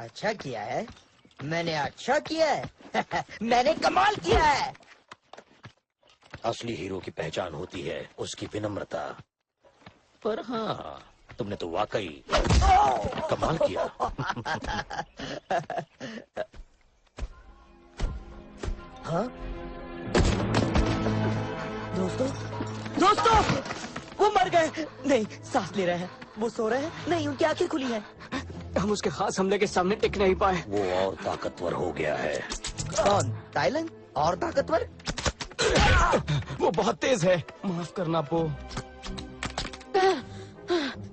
अच्छा किया है, मैंने अच्छा किया है। मैंने कमाल किया है। असली हीरो की पहचान होती है उसकी विनम्रता। पर हाँ, तुमने तो वाकई कमाल किया। हाँ? दोस्तों, दोस्तों, वो मर गए। नहीं, सांस ले रहे हैं। वो सो रहे हैं। नहीं, उनकी आंखें खुली हैं। हम उसके खास हमले के सामने टिक नहीं पाए। वो और ताकतवर हो गया है। कौन? टाइलन? और ताकतवर? वो बहुत तेज है। माफ करना पो।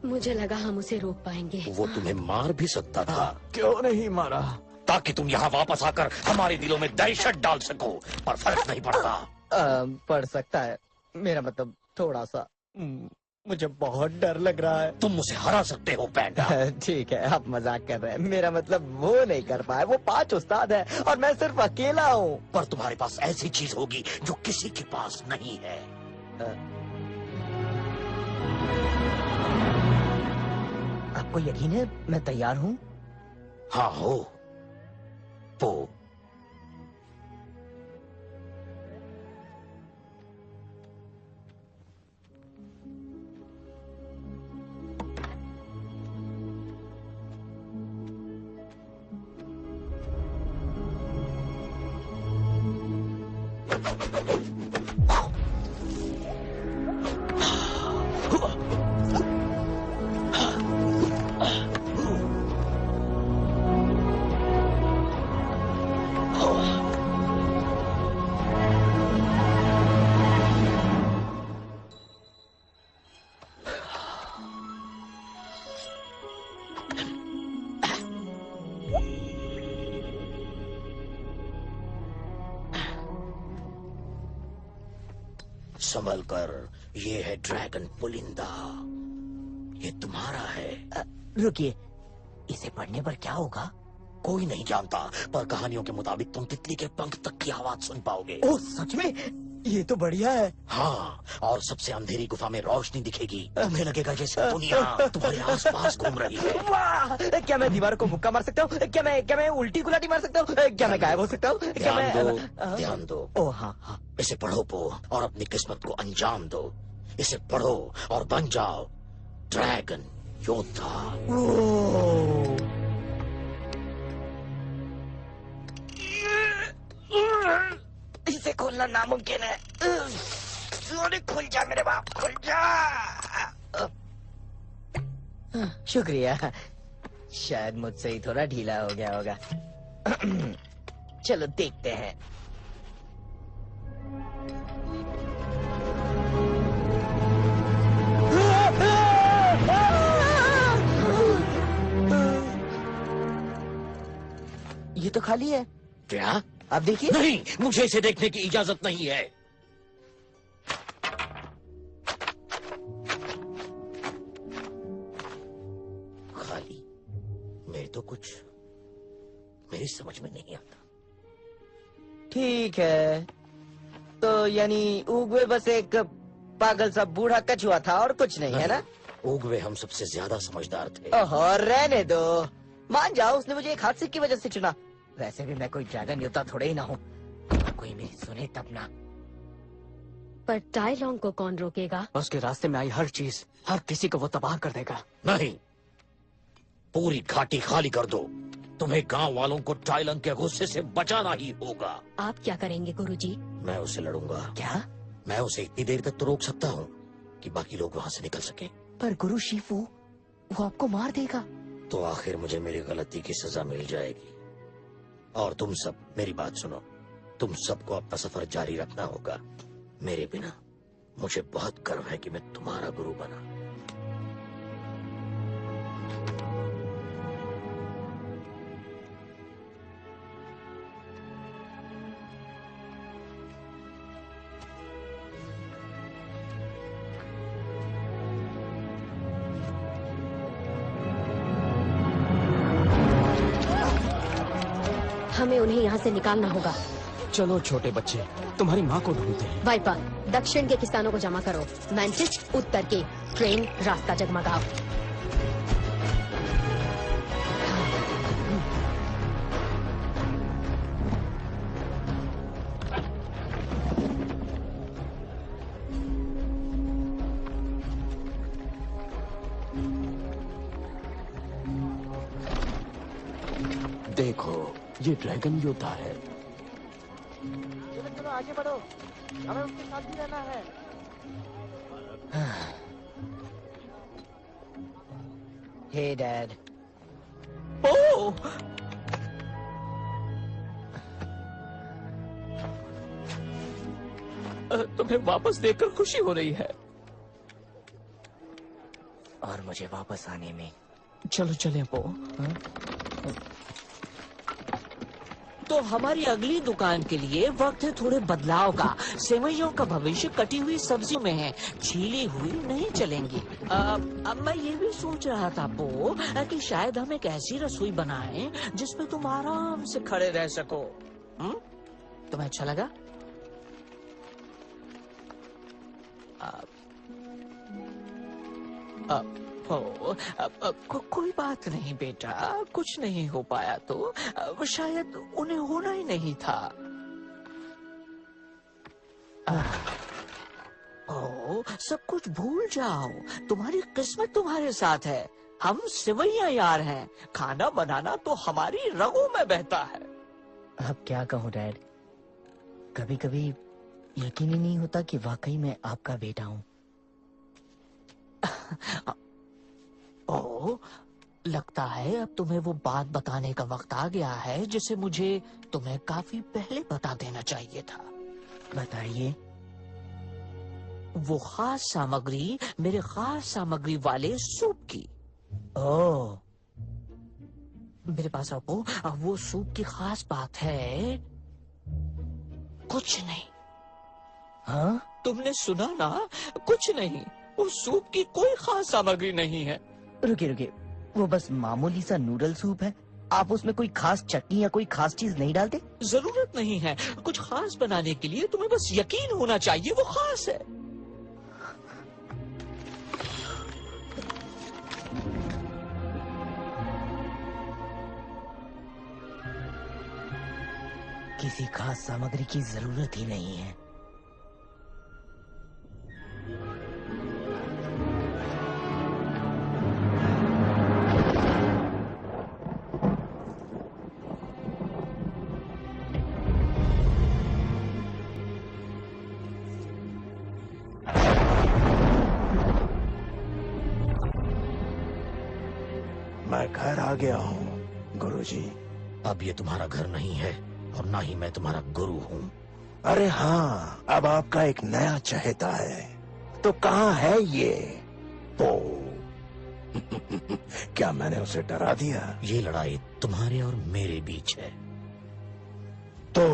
मुझे लगा हम उसे रोक पाएंगे। वो तुम्हें मार भी सकता था। क्यों नहीं मारा? ताकि तुम यहाँ वापस आकर हमारे दिलों में दहशत डाल सको, पर फर्क नहीं पड़ता। पड़ सकता है, मेरा मतलब थोड़ा सा। मुझे बहुत डर लग रहा है। तुम मुझे हरा सकते हो पैंडा। ठीक है, आप मजाक कर रहे हैं। मेरा मतलब वो नहीं कर पाए। वो 5 उस्ताद है और मैं सिर्फ अकेला हूँ। पर तुम्हारे पास ऐसी चीज होगी जो किसी के पास नहीं है। आपको यकीन है मैं तैयार हूँ? हाँ हो पो। संभल कर, ये है ड्रैगन पुलिंदा। ये तुम्हारा है। रुकिए, इसे पढ़ने पर क्या होगा? कोई नहीं जानता, पर कहानियों के मुताबिक तुम तितली के पंख तक की आवाज सुन पाओगे। ओह सच में? ये तो बढ़िया है। हाँ, और सबसे अंधेरी गुफा में रोशनी दिखेगी। तुम्हें लगेगा जैसे दुनिया तुम्हारे आसपास घूम रही है। वाह! क्या मैं दीवार को मुक्का मार सकता हूँ? क्या मैं उल्टी गुलाटी मार सकता हूँ? क्या मैं गायब हो सकता हूँ? क्या मैं ध्यान दो। ओह हाँ हाँ। इसे पढ़ो पो और अपनी किस्मत को अंजाम दो। इसे पढ़ो और बन जाओ ड्रैगन योद्धा। इसे खोलना नामुमकिन है। सोने खुल जा मेरे बाप, खुल जा। शुक्रिया, शायद मुझसे ही थोड़ा ढीला हो गया होगा। चलो देखते हैं। ये तो खाली है। क्या? आप देखिए। नहीं, मुझे इसे देखने की इजाजत नहीं है। खाली? मेरे तो कुछ मेरी समझ में नहीं आता। ठीक है, तो यानी उगवे बस एक पागल सा बूढ़ा कछुआ था और कुछ नहीं, है ना? उगवे हम सबसे ज्यादा समझदार थे। ओहो, रहने दो। मान जाओ उसने मुझे एक हादसे की वजह से चुना। वैसे भी मैं कोई ड्रैगन योद्धा थोड़े ही ना हूँ। कोई मेरी सुने तब ना। पर टाई लॉन्ग को कौन रोकेगा? उसके रास्ते में आई हर चीज, हर किसी को वो तबाह कर देगा। नहीं, पूरी घाटी खाली कर दो। तुम्हें गांव वालों को टाइलंग के गुस्से से बचाना ही होगा। आप क्या करेंगे गुरुजी? मैं उसे लड़ूंगा। क्या? मैं उसे इतनी देर तक तो रोक सकता हूँ कि बाकी लोग वहाँ से निकल सके। पर गुरु शिफू, वो आपको मार देगा। तो आखिर मुझे मेरी गलती की सजा मिल जाएगी। और तुम सब मेरी बात सुनो, तुम सबको अपना सफर जारी रखना होगा। मेरे बिना मुझे बहुत गर्व है कि मैं तुम्हारा गुरु बना। हमें उन्हें यहाँ से निकालना होगा। चलो छोटे बच्चे, तुम्हारी माँ को ढूंढते हैं। वाइपर, दक्षिण के किसानों को जमा करो। मैंटिस, उत्तर के। ट्रेन रास्ता जगमगाओ। देखो, ये ड्रैगन योद्धा है। चलो चलो आगे बढ़ो, हमें उसके साथ भी रहना है। हे डैड। ओह! तुम्हें वापस देखकर खुशी हो रही है। और मुझे वापस आने में। चलो चले पो। तो हमारी अगली दुकान के लिए वक्त है थोड़े बदलाव का। सेवइयों का भविष्य कटी हुई सब्जियों में है, छीली हुई नहीं चलेंगी। अब मैं ये भी सोच रहा था पो कि शायद हम एक ऐसी रसोई बनाएं जिसमें तुम आराम से खड़े रह सको। तुम्हें अच्छा लगा? कोई बात नहीं बेटा, कुछ नहीं हो पाया तो शायद उन्हें होना ही नहीं था। सब कुछ भूल जाओ, तुम्हारी किस्मत तुम्हारे साथ है। हम सिवैया यार हैं, खाना बनाना तो हमारी रगों में बहता है। अब क्या कहूँ डैड, कभी कभी यकीन ही नहीं होता कि वाकई मैं आपका बेटा हूँ। ओह, लगता है अब तुम्हें वो बात बताने का वक्त आ गया है जिसे मुझे तुम्हें काफी पहले बता देना चाहिए था। बताइए। वो खास सामग्री मेरे खास सामग्री वाले सूप की। ओह, मेरे पास आपको वो सूप की खास बात है कुछ नहीं। हाँ? तुमने सुना ना, कुछ नहीं। उस सूप की कोई खास सामग्री नहीं है। रुके रुके, वो बस मामूली सा नूडल सूप है। आप उसमें कोई खास चटनी या कोई खास चीज नहीं डालते? जरूरत नहीं है। कुछ खास बनाने के लिए तुम्हें बस यकीन होना चाहिए वो खास है। किसी खास सामग्री की जरूरत ही नहीं है। मैं घर आ गया हूँ गुरुजी। अब ये तुम्हारा घर नहीं है और ना ही मैं तुम्हारा गुरु हूँ। अरे हाँ, अब आपका एक नया चहेता है। तो कहाँ है ये पो? क्या मैंने उसे डरा दिया? ये लड़ाई तुम्हारे और मेरे बीच है। तो